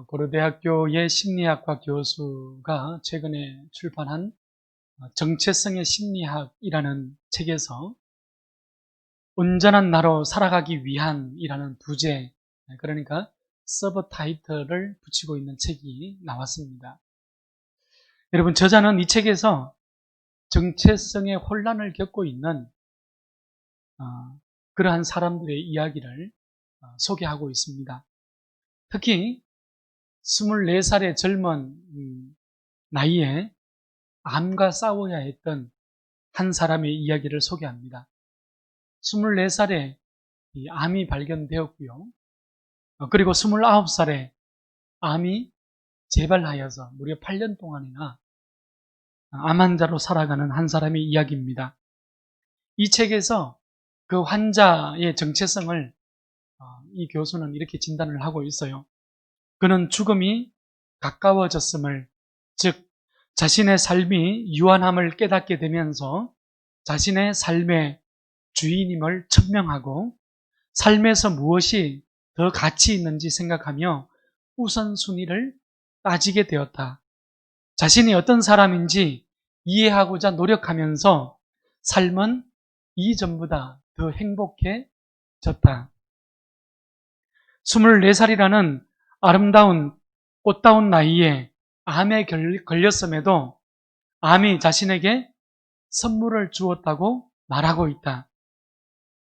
고려대학교의 심리학과 교수가 최근에 출판한 정체성의 심리학이라는 책에서 온전한 나로 살아가기 위한이라는 부제, 그러니까 서브 타이틀을 붙이고 있는 책이 나왔습니다. 여러분, 저자는 이 책에서 정체성의 혼란을 겪고 있는 그러한 사람들의 이야기를 소개하고 있습니다. 특히 24살의 젊은 나이에 암과 싸워야 했던 한 사람의 이야기를 소개합니다. 24살에 암이 발견되었고요. 그리고 29살에 암이 재발하여서 무려 8년 동안이나 암 환자로 살아가는 한 사람의 이야기입니다. 이 책에서 그 환자의 정체성을 이 교수는 이렇게 진단을 하고 있어요. 그는 죽음이 가까워졌음을, 즉 자신의 삶이 유한함을 깨닫게 되면서 자신의 삶의 주인임을 천명하고 삶에서 무엇이 더 가치 있는지 생각하며 우선순위를 따지게 되었다. 자신이 어떤 사람인지 이해하고자 노력하면서 삶은 이전보다 더 행복해졌다. 24살이라는 아름다운 꽃다운 나이에 암에 걸렸음에도 암이 자신에게 선물을 주었다고 말하고 있다.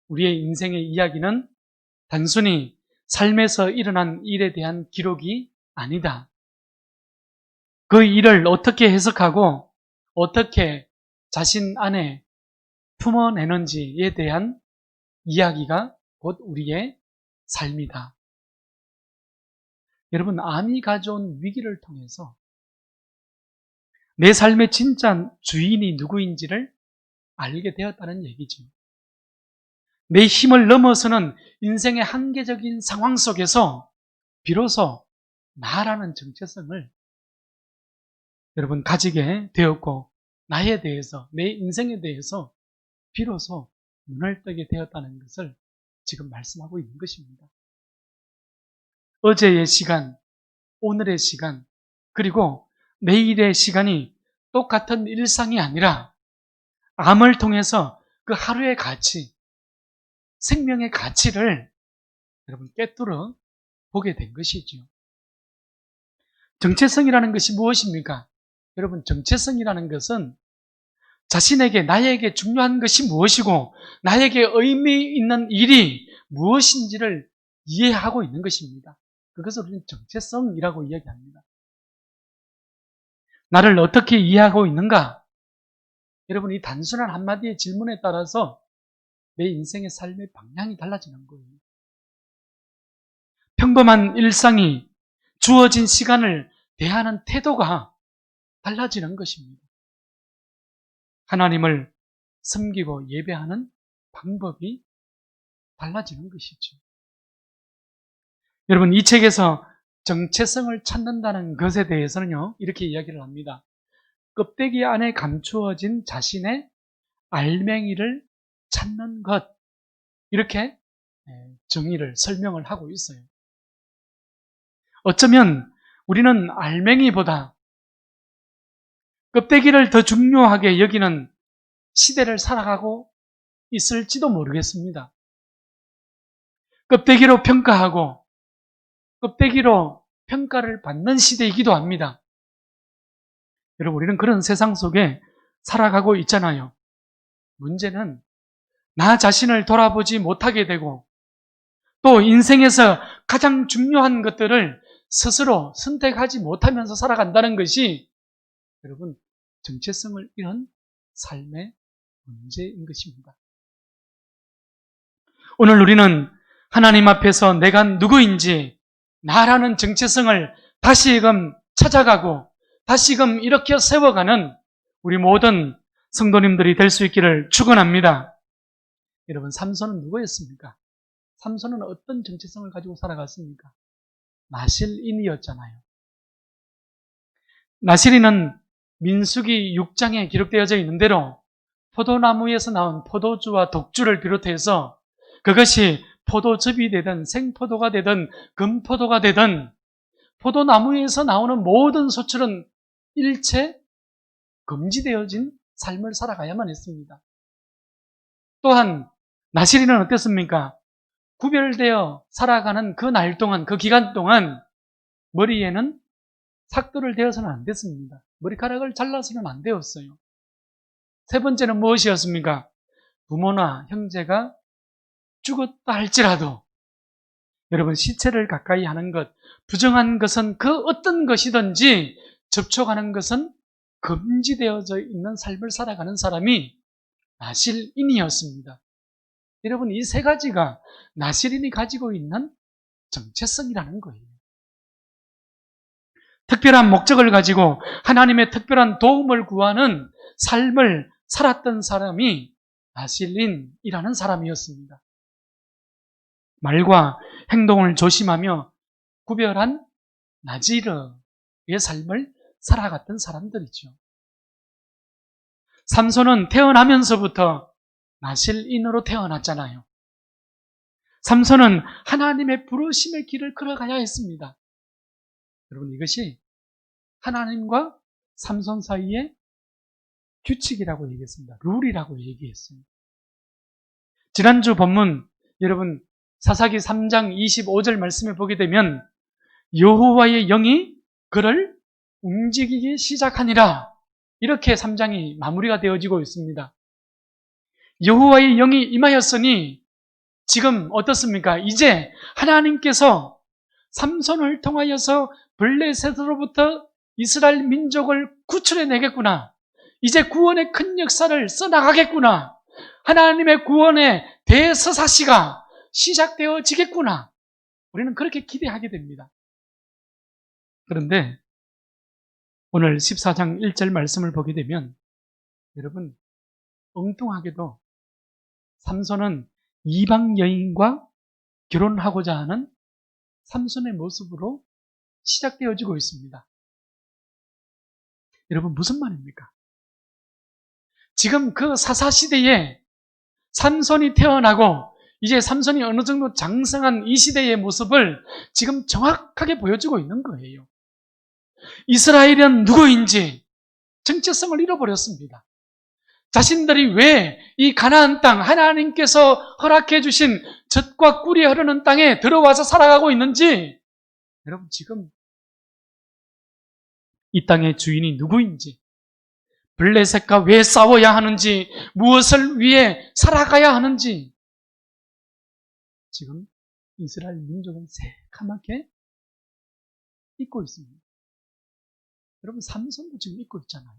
우리의 인생의 이야기는 단순히 삶에서 일어난 일에 대한 기록이 아니다. 그 일을 어떻게 해석하고 어떻게 자신 안에 품어내는지에 대한 이야기가 곧 우리의 삶이다. 여러분, 암이 가져온 위기를 통해서 내 삶의 진짜 주인이 누구인지를 알게 되었다는 얘기죠. 내 힘을 넘어서는 인생의 한계적인 상황 속에서 비로소 나라는 정체성을 여러분 가지게 되었고, 나에 대해서, 내 인생에 대해서 비로소 눈을 뜨게 되었다는 것을 지금 말씀하고 있는 것입니다. 어제의 시간, 오늘의 시간, 그리고 내일의 시간이 똑같은 일상이 아니라 암을 통해서 그 하루의 가치, 생명의 가치를 여러분 꿰뚫어 보게 된 것이죠. 정체성이라는 것이 무엇입니까? 여러분, 정체성이라는 것은 자신에게, 나에게 중요한 것이 무엇이고 나에게 의미 있는 일이 무엇인지를 이해하고 있는 것입니다. 그것을 우리는 정체성이라고 이야기합니다. 나를 어떻게 이해하고 있는가? 여러분, 이 단순한 한마디의 질문에 따라서 내 인생의 삶의 방향이 달라지는 거예요. 평범한 일상이 주어진 시간을 대하는 태도가 달라지는 것입니다. 하나님을 섬기고 예배하는 방법이 달라지는 것이죠. 여러분, 이 책에서 정체성을 찾는다는 것에 대해서는요, 이렇게 이야기를 합니다. 껍데기 안에 감추어진 자신의 알맹이를 찾는 것, 이렇게 정의를, 설명을 하고 있어요. 어쩌면 우리는 알맹이보다 껍데기를 더 중요하게 여기는 시대를 살아가고 있을지도 모르겠습니다. 껍데기로 평가하고 껍데기로 평가를 받는 시대이기도 합니다. 여러분, 우리는 그런 세상 속에 살아가고 있잖아요. 문제는 나 자신을 돌아보지 못하게 되고 또 인생에서 가장 중요한 것들을 스스로 선택하지 못하면서 살아간다는 것이 여러분, 정체성을 잃은 삶의 문제인 것입니다. 오늘 우리는 하나님 앞에서 내가 누구인지, 나라는 정체성을 다시금 찾아가고 다시금 일으켜 세워가는 우리 모든 성도님들이 될 수 있기를 축원합니다. 여러분, 삼손은 누구였습니까? 삼손은 어떤 정체성을 가지고 살아갔습니까? 나실인이었잖아요. 나실인은 민수기 6장에 기록되어져 있는 대로 포도나무에서 나온 포도주와 독주를 비롯해서 그것이 포도즙이 되든 생포도가 되든 금포도가 되든 포도나무에서 나오는 모든 소출은 일체 금지되어진 삶을 살아가야만 했습니다. 또한 나실인은 어땠습니까? 구별되어 살아가는 그 날 동안, 그 기간 동안 머리에는 삭도를 대어서는 안 됐습니다. 머리카락을 잘라서는 안 되었어요. 세 번째는 무엇이었습니까? 부모나 형제가 죽었다 할지라도 여러분, 시체를 가까이 하는 것, 부정한 것은 그 어떤 것이든지 접촉하는 것은 금지되어져 있는 삶을 살아가는 사람이 나실인이었습니다. 여러분, 이 세 가지가 나실인이 가지고 있는 정체성이라는 거예요. 특별한 목적을 가지고 하나님의 특별한 도움을 구하는 삶을 살았던 사람이 나실인이라는 사람이었습니다. 말과 행동을 조심하며 구별한 나지르의 삶을 살아갔던 사람들이죠. 삼손은 태어나면서부터 나실인으로 태어났잖아요. 삼손은 하나님의 부르심의 길을 걸어가야 했습니다. 여러분, 이것이 하나님과 삼손 사이의 규칙이라고 얘기했습니다. 룰이라고 얘기했어요. 지난주 본문 여러분 사사기 3장 25절 말씀에 보게 되면 여호와의 영이 그를 움직이기 시작하니라, 이렇게 3장이 마무리가 되어지고 있습니다. 여호와의 영이 임하였으니 지금 어떻습니까? 이제 하나님께서 삼손을 통하여서 블레셋으로부터 이스라엘 민족을 구출해내겠구나. 이제 구원의 큰 역사를 써나가겠구나. 하나님의 구원의 대서사시가 시작되어지겠구나. 우리는 그렇게 기대하게 됩니다. 그런데 오늘 14장 1절 말씀을 보게 되면 여러분, 엉뚱하게도 삼손은 이방 여인과 결혼하고자 하는 삼손의 모습으로 시작되어지고 있습니다. 여러분, 무슨 말입니까? 지금 그 사사시대에 삼손이 태어나고 이제 삼손이 어느 정도 장성한 이 시대의 모습을 지금 정확하게 보여주고 있는 거예요. 이스라엘은 누구인지 정체성을 잃어버렸습니다. 자신들이 왜 이 가나안 땅, 하나님께서 허락해 주신 젖과 꿀이 흐르는 땅에 들어와서 살아가고 있는지, 여러분, 지금 이 땅의 주인이 누구인지, 블레셋과 왜 싸워야 하는지, 무엇을 위해 살아가야 하는지 지금 이스라엘 민족은 새카맣게 잊고 있습니다. 여러분, 삼손도 지금 잊고 있잖아요.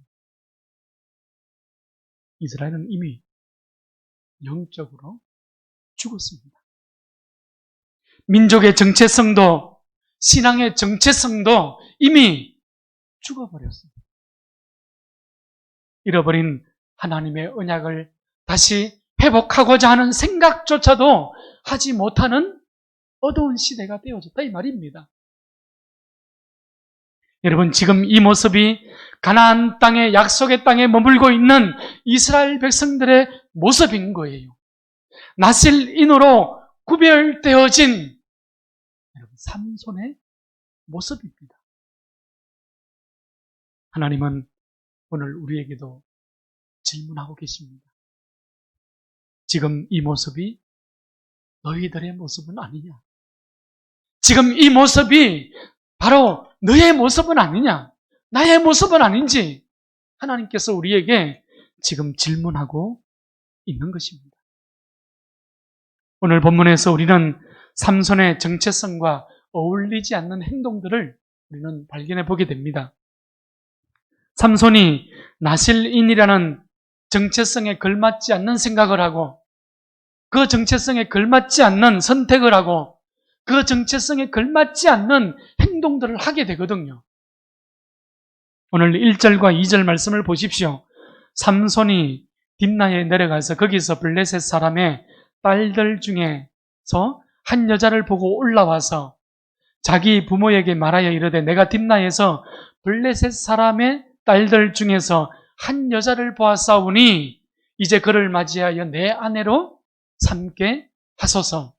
이스라엘은 이미 영적으로 죽었습니다. 민족의 정체성도 신앙의 정체성도 이미 죽어버렸습니다. 잃어버린 하나님의 언약을 다시 회복하고자 하는 생각조차도 하지 못하는 어두운 시대가 되어졌다, 이 말입니다. 여러분, 지금 이 모습이 가나안 땅의 약속의 땅에 머물고 있는 이스라엘 백성들의 모습인 거예요. 나실인으로 구별되어진 여러분, 삼손의 모습입니다. 하나님은 오늘 우리에게도 질문하고 계십니다. 지금 이 모습이 너희들의 모습은 아니냐? 지금 이 모습이 바로 너의 모습은 아니냐? 나의 모습은 아닌지 하나님께서 우리에게 지금 질문하고 있는 것입니다. 오늘 본문에서 우리는 삼손의 정체성과 어울리지 않는 행동들을 우리는 발견해 보게 됩니다. 삼손이 나실인이라는 정체성에 걸맞지 않는 생각을 하고, 그 정체성에 걸맞지 않는 선택을 하고, 그 정체성에 걸맞지 않는 행동들을 하게 되거든요. 오늘 1절과 2절 말씀을 보십시오. 삼손이 딥나에 내려가서 거기서 블레셋 사람의 딸들 중에서 한 여자를 보고 올라와서 자기 부모에게 말하여 이르되 내가 딥나에서 블레셋 사람의 딸들 중에서 한 여자를 보았사오니 이제 그를 맞이하여 내 아내로 삼게 하소서.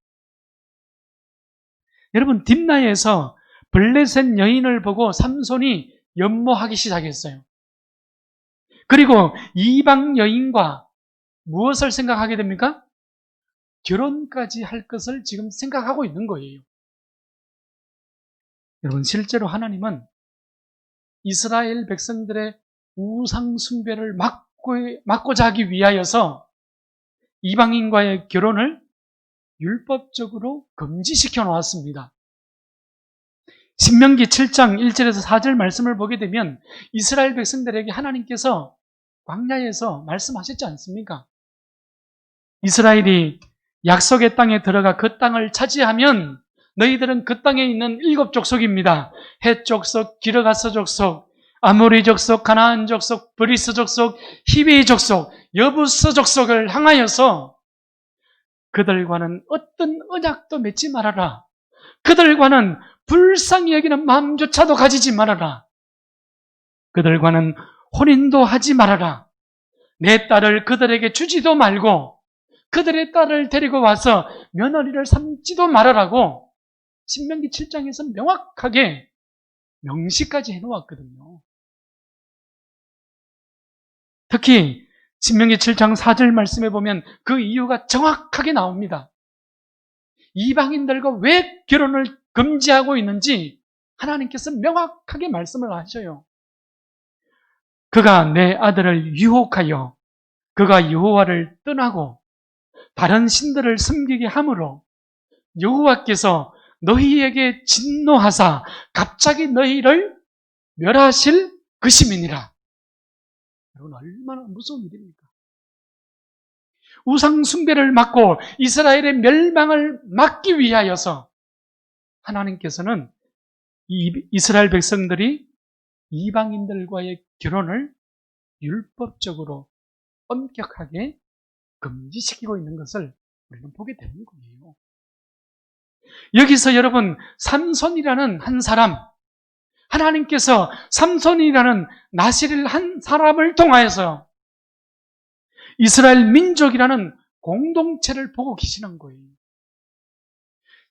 여러분, 딥나에서 블레셋 여인을 보고 삼손이 연모하기 시작했어요. 그리고 이방 여인과 무엇을 생각하게 됩니까? 결혼까지 할 것을 지금 생각하고 있는 거예요. 여러분, 실제로 하나님은 이스라엘 백성들의 우상 숭배를 막고자 하기 위하여서 이방인과의 결혼을 율법적으로 금지시켜 놓았습니다. 신명기 7장 1절에서 4절 말씀을 보게 되면 이스라엘 백성들에게 하나님께서 광야에서 말씀하셨지 않습니까? 이스라엘이 약속의 땅에 들어가 그 땅을 차지하면 너희들은 그 땅에 있는 7 족속입니다. 헷 족속, 기르가스 족속, 아모리 족속, 가나안 족속, 브리스 족속, 히브리 족속, 여부스 족속을 향하여서 그들과는 어떤 언약도 맺지 말아라. 그들과는 불쌍히 여기는 마음조차도 가지지 말아라. 그들과는 혼인도 하지 말아라. 내 딸을 그들에게 주지도 말고 그들의 딸을 데리고 와서 며느리를 삼지도 말아라고 신명기 7장에서 명확하게 명시까지 해놓았거든요. 특히 신명기 7장 4절 말씀에 보면 그 이유가 정확하게 나옵니다. 이방인들과 왜 결혼을 금지하고 있는지 하나님께서 명확하게 말씀을 하셔요. 그가 내 아들을 유혹하여 그가 여호와를 떠나고 다른 신들을 섬기게 함으로 여호와께서 너희에게 진노하사 갑자기 너희를 멸하실 것임이니라. 여러분, 얼마나 무서운 일입니까? 우상 숭배를 막고 이스라엘의 멸망을 막기 위하여서 하나님께서는 이스라엘 백성들이 이방인들과의 결혼을 율법적으로 엄격하게 금지시키고 있는 것을 우리는 보게 되는 거예요. 여기서 여러분, 삼손이라는 한 사람, 하나님께서 삼손이라는 나실을 한 사람을 통하여서 이스라엘 민족이라는 공동체를 보고 계시는 거예요.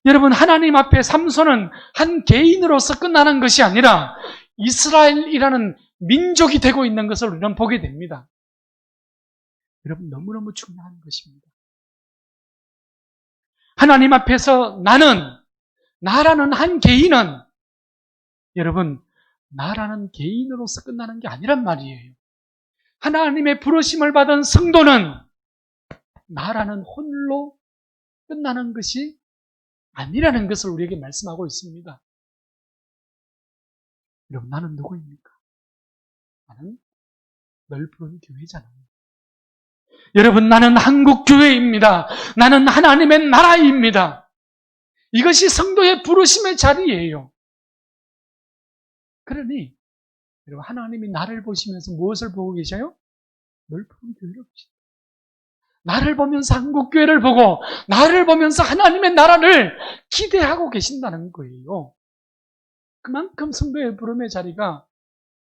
여러분, 하나님 앞에 삼손은 한 개인으로서 끝나는 것이 아니라 이스라엘이라는 민족이 되고 있는 것을 우리는 보게 됩니다. 여러분, 너무너무 중요한 것입니다. 하나님 앞에서 나라는 한 개인은 여러분, 나라는 개인으로서 끝나는 게 아니란 말이에요. 하나님의 부르심을 받은 성도는 나라는 홀로 끝나는 것이 아니라는 것을 우리에게 말씀하고 있습니다. 여러분, 나는 누구입니까? 나는 널 부른 교회잖아요. 여러분, 나는 한국교회입니다. 나는 하나님의 나라입니다. 이것이 성도의 부르심의 자리예요. 그러니 여러분, 하나님이 나를 보시면서 무엇을 보고 계셔요? 널 부른 교회를 보시죠. 나를 보면서 한국교회를 보고 나를 보면서 하나님의 나라를 기대하고 계신다는 거예요. 그만큼 성도의 부름의 자리가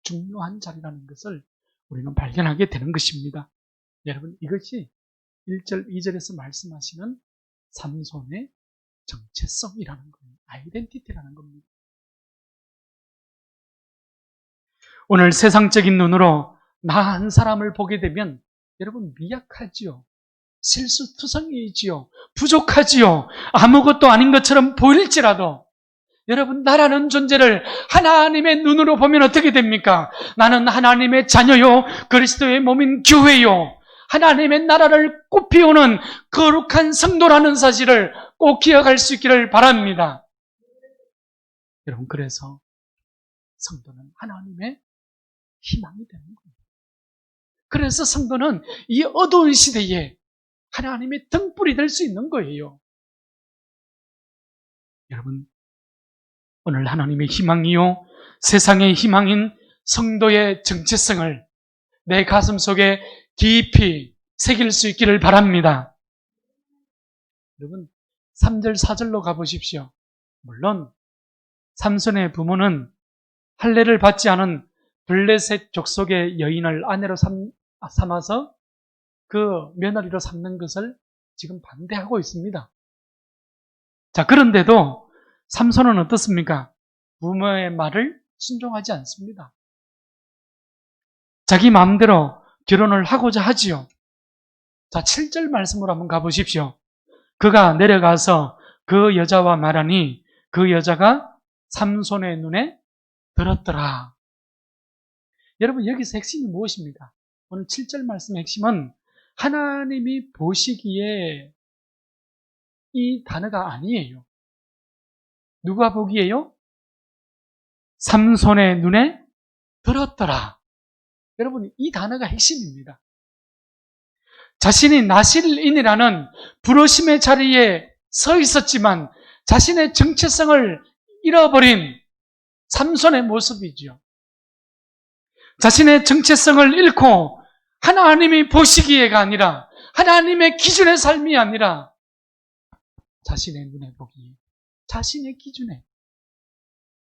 중요한 자리라는 것을 우리는 발견하게 되는 것입니다. 여러분, 이것이 1절, 2절에서 말씀하시는 삼손의 정체성이라는 거예요. 아이덴티티라는 겁니다. 오늘 세상적인 눈으로 나 한 사람을 보게 되면 여러분, 미약하지요. 실수투성이지요. 부족하지요. 아무것도 아닌 것처럼 보일지라도 여러분, 나라는 존재를 하나님의 눈으로 보면 어떻게 됩니까? 나는 하나님의 자녀요, 그리스도의 몸인 교회요, 하나님의 나라를 꽃피우는 거룩한 성도라는 사실을 꼭 기억할 수 있기를 바랍니다. 여러분, 그래서 성도는 하나님의 희망이 되는 거예요. 그래서 성도는 이 어두운 시대에 하나님의 등불이 될 수 있는 거예요. 여러분, 오늘 하나님의 희망이요, 세상의 희망인 성도의 정체성을 내 가슴 속에 깊이 새길 수 있기를 바랍니다. 여러분, 3절, 4절로 가보십시오. 물론 삼손의 부모는 할례를 받지 않은 블레셋 족속의 여인을 아내로 삼아서 그 며느리로 삼는 것을 지금 반대하고 있습니다. 자, 그런데도 삼손은 어떻습니까? 부모의 말을 순종하지 않습니다. 자기 마음대로 결혼을 하고자 하지요. 자, 7절 말씀으로 한번 가보십시오. 그가 내려가서 그 여자와 말하니 그 여자가 삼손의 눈에 들었더라. 여러분, 여기서 핵심이 무엇입니까? 오늘 7절 말씀의 핵심은 하나님이 보시기에 이 단어가 아니에요. 누가 보기에요? 삼손의 눈에 들었더라. 여러분, 이 단어가 핵심입니다. 자신이 나실인이라는 부르심의 자리에 서 있었지만 자신의 정체성을 잃어버린 삼손의 모습이죠. 자신의 정체성을 잃고 하나님이 보시기에가 아니라 하나님의 기준의 삶이 아니라 자신의 눈에 보기에, 자신의 기준에.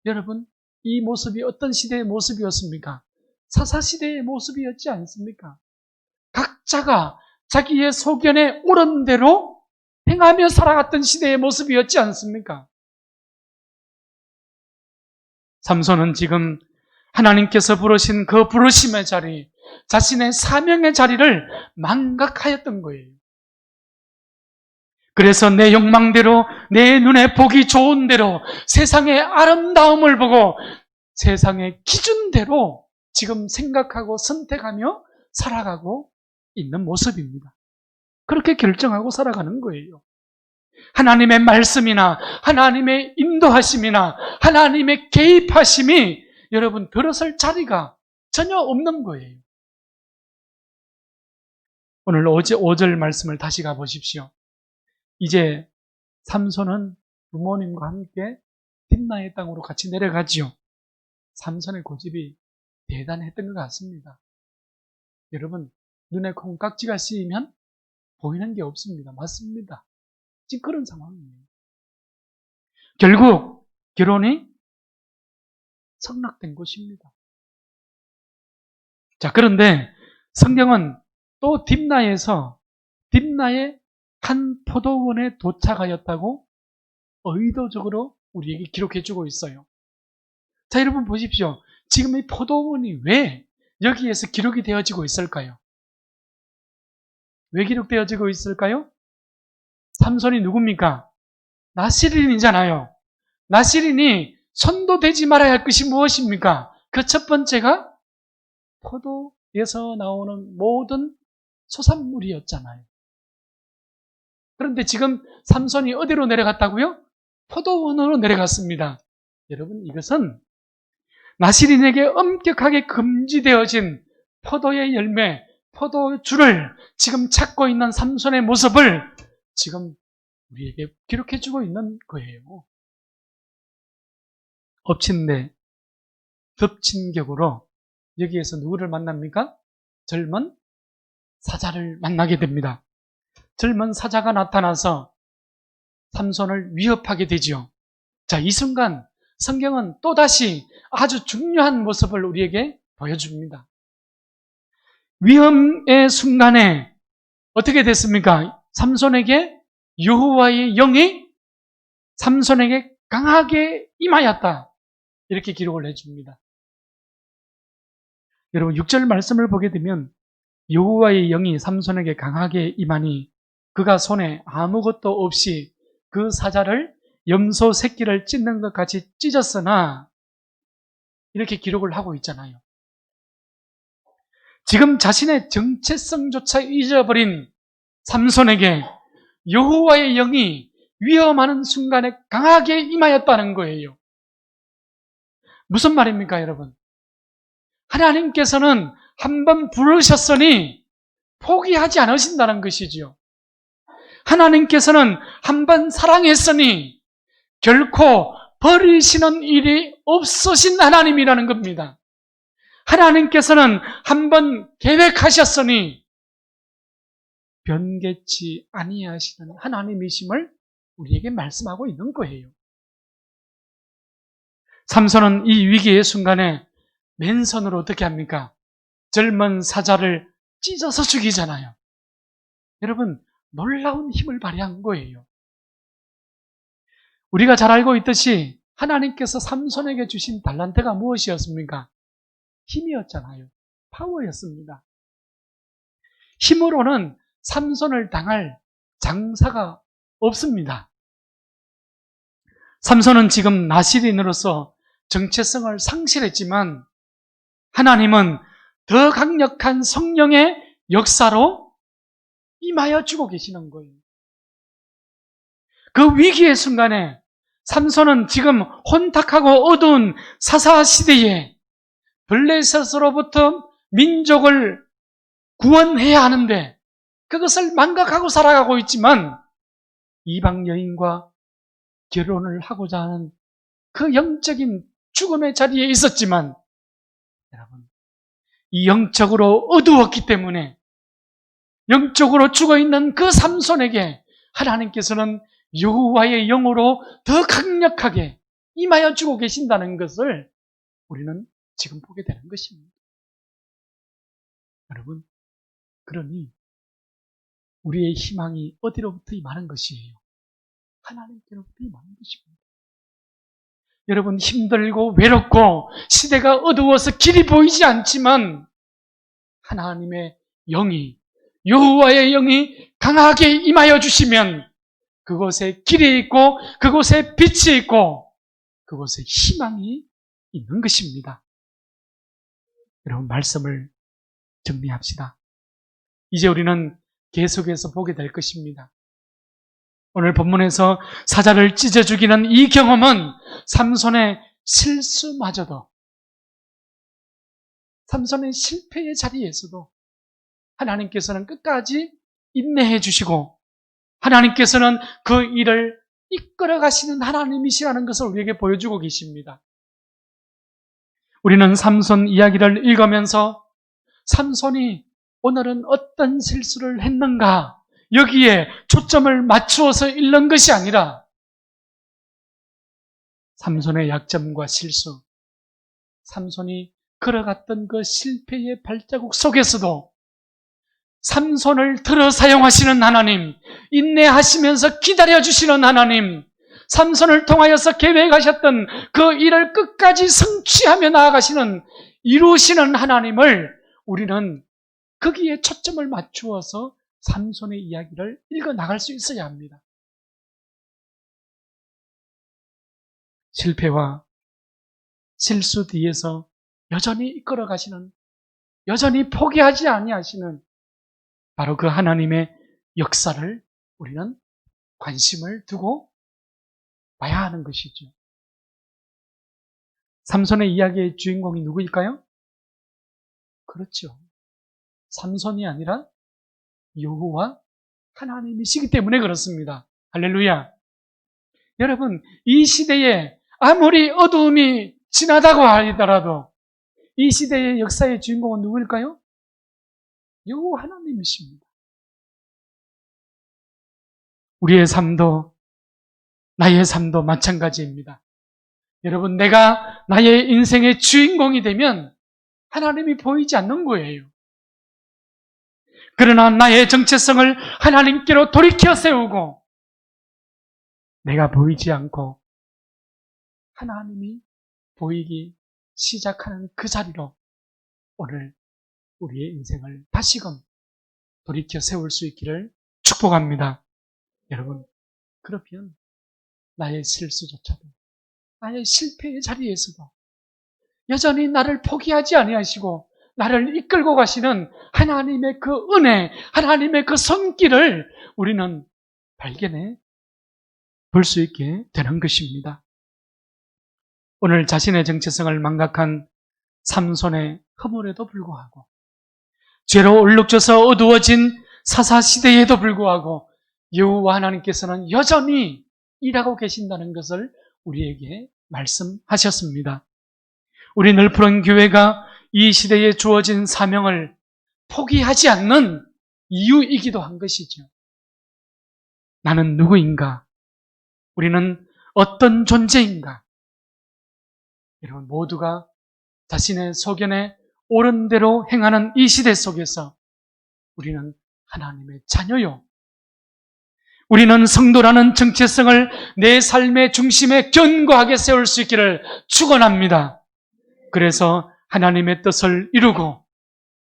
여러분, 이 모습이 어떤 시대의 모습이었습니까? 사사시대의 모습이었지 않습니까? 각자가 자기의 소견에 옳은 대로 행하며 살아갔던 시대의 모습이었지 않습니까? 삼손은 지금 하나님께서 부르신 그 부르심의 자리, 자신의 사명의 자리를 망각하였던 거예요. 그래서 내 욕망대로, 내 눈에 보기 좋은 대로, 세상의 아름다움을 보고 세상의 기준대로 지금 생각하고 선택하며 살아가고 있는 모습입니다. 그렇게 결정하고 살아가는 거예요. 하나님의 말씀이나 하나님의 인도하심이나 하나님의 개입하심이 여러분 들어설 자리가 전혀 없는 거예요. 오늘 5절 말씀을 다시 가보십시오. 이제 삼손은 부모님과 함께 딥나의 땅으로 같이 내려가지요. 삼손의 고집이 대단했던 것 같습니다. 여러분, 눈에 콩깍지가 씌이면 보이는 게 없습니다. 맞습니다. 지금 그런 상황이에요. 결국 결혼이 성락된 것입니다. 자, 그런데 성경은 또 딥나의 한 포도원에 도착하였다고 의도적으로 우리에게 기록해주고 있어요. 자, 여러분 보십시오. 지금 이 포도원이 왜 여기에서 기록이 되어지고 있을까요? 왜 기록되어지고 있을까요? 삼손이 누굽니까? 나실인이잖아요. 나실인이 손도대지 말아야 할 것이 무엇입니까? 그 첫 번째가 포도에서 나오는 모든 소산물이었잖아요. 그런데 지금 삼손이 어디로 내려갔다고요? 포도원으로 내려갔습니다. 여러분, 이것은 나실인에게 엄격하게 금지되어진 포도의 열매, 포도주를 지금 찾고 있는 삼손의 모습을 지금 우리에게 기록해주고 있는 거예요. 엎친 데 덮친 격으로 여기에서 누구를 만납니까? 젊은 사자를 만나게 됩니다. 젊은 사자가 나타나서 삼손을 위협하게 되죠. 자, 이 순간 성경은 또다시 아주 중요한 모습을 우리에게 보여줍니다. 위험의 순간에 어떻게 됐습니까? 삼손에게 여호와의 영이 삼손에게 강하게 임하였다. 이렇게 기록을 해줍니다. 여러분 6절 말씀을 보게 되면 여호와의 영이 삼손에게 강하게 임하니 그가 손에 아무것도 없이 그 사자를 염소 새끼를 찢는 것 같이 찢었으나 이렇게 기록을 하고 있잖아요. 지금 자신의 정체성조차 잊어버린 삼손에게 여호와의 영이 위험하는 순간에 강하게 임하였다는 거예요. 무슨 말입니까, 여러분? 하나님께서는 한번 부르셨으니 포기하지 않으신다는 것이지요. 하나님께서는 한번 사랑했으니 결코 버리시는 일이 없으신 하나님이라는 겁니다. 하나님께서는 한번 계획하셨으니 변개치 아니하시는 하나님이심을 우리에게 말씀하고 있는 거예요. 삼손은 이 위기의 순간에 맨손으로 어떻게 합니까? 젊은 사자를 찢어서 죽이잖아요. 여러분, 놀라운 힘을 발휘한 거예요. 우리가 잘 알고 있듯이 하나님께서 삼손에게 주신 달란트가 무엇이었습니까? 힘이었잖아요. 파워였습니다. 힘으로는 삼손을 당할 장사가 없습니다. 삼손은 지금 나시린으로서 정체성을 상실했지만 하나님은 더 강력한 성령의 역사로 임하여 주고 계시는 거예요. 그 위기의 순간에 삼손은 지금 혼탁하고 어두운 사사시대에 블레셋으로부터 민족을 구원해야 하는데 그것을 망각하고 살아가고 있지만 이방 여인과 결혼을 하고자 하는 그 영적인 죽음의 자리에 있었지만 여러분, 이 영적으로 어두웠기 때문에 영적으로 죽어있는 그 삼손에게 하나님께서는 여호와의 영으로 더 강력하게 임하여 주고 계신다는 것을 우리는 지금 보게 되는 것입니다. 여러분, 그러니 우리의 희망이 어디로부터 임하는 것이에요? 하나님께로부터 임하는 것입니다. 여러분, 힘들고 외롭고 시대가 어두워서 길이 보이지 않지만 하나님의 영이, 여호와의 영이 강하게 임하여 주시면 그곳에 길이 있고 그곳에 빛이 있고 그곳에 희망이 있는 것입니다. 여러분, 말씀을 정리합시다. 이제 우리는 계속해서 보게 될 것입니다. 오늘 본문에서 사자를 찢어 죽이는 이 경험은 삼손의 실수마저도, 삼손의 실패의 자리에서도 하나님께서는 끝까지 인내해 주시고 하나님께서는 그 일을 이끌어 가시는 하나님이시라는 것을 우리에게 보여주고 계십니다. 우리는 삼손 이야기를 읽으면서 삼손이 오늘은 어떤 실수를 했는가 여기에 초점을 맞추어서 읽는 것이 아니라 삼손의 약점과 실수, 삼손이 걸어갔던 그 실패의 발자국 속에서도 삼손을 들어 사용하시는 하나님, 인내하시면서 기다려주시는 하나님, 삼손을 통하여서 계획하셨던 그 일을 끝까지 성취하며 나아가시는, 이루시는 하나님을 우리는 거기에 초점을 맞추어서 삼손의 이야기를 읽어나갈 수 있어야 합니다. 실패와 실수 뒤에서 여전히 이끌어 가시는, 여전히 포기하지 아니하시는 바로 그 하나님의 역사를 우리는 관심을 두고 봐야 하는 것이죠. 삼손의 이야기의 주인공이 누구일까요? 그렇죠. 삼손이 아니라 여호와 하나님이시기 때문에 그렇습니다. 할렐루야. 여러분, 이 시대에 아무리 어두움이 지나다고 하더라도 이 시대의 역사의 주인공은 누구일까요? 여호와 하나님이십니다. 우리의 삶도 나의 삶도 마찬가지입니다. 여러분, 내가 나의 인생의 주인공이 되면 하나님이 보이지 않는 거예요. 그러나 나의 정체성을 하나님께로 돌이켜 세우고 내가 보이지 않고 하나님이 보이기 시작하는 그 자리로 오늘 우리의 인생을 다시금 돌이켜 세울 수 있기를 축복합니다. 여러분, 그러면 나의 실수조차도, 나의 실패의 자리에서도 여전히 나를 포기하지 아니하시고 나를 이끌고 가시는 하나님의 그 은혜, 하나님의 그 손길을 우리는 발견해 볼 수 있게 되는 것입니다. 오늘 자신의 정체성을 망각한 삼손의 허물에도 불구하고, 죄로 얼룩져서 어두워진 사사시대에도 불구하고 여호와 하나님께서는 여전히 일하고 계신다는 것을 우리에게 말씀하셨습니다. 우리 늘푸른 교회가 이 시대에 주어진 사명을 포기하지 않는 이유이기도 한 것이죠. 나는 누구인가? 우리는 어떤 존재인가? 여러분, 모두가 자신의 소견에 옳은 대로 행하는 이 시대 속에서 우리는 하나님의 자녀요. 우리는 성도라는 정체성을 내 삶의 중심에 견고하게 세울 수 있기를 축원합니다. 그래서 하나님의 뜻을 이루고,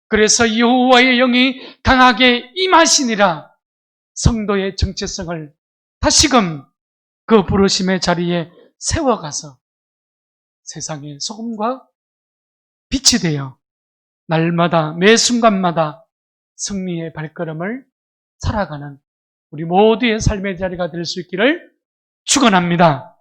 그래서 여호와의 영이 강하게 임하시니라 성도의 정체성을 다시금 그 부르심의 자리에 세워가서 세상의 소금과 빛이 되어 날마다 매 순간마다 승리의 발걸음을 살아가는 우리 모두의 삶의 자리가 될 수 있기를 축원합니다.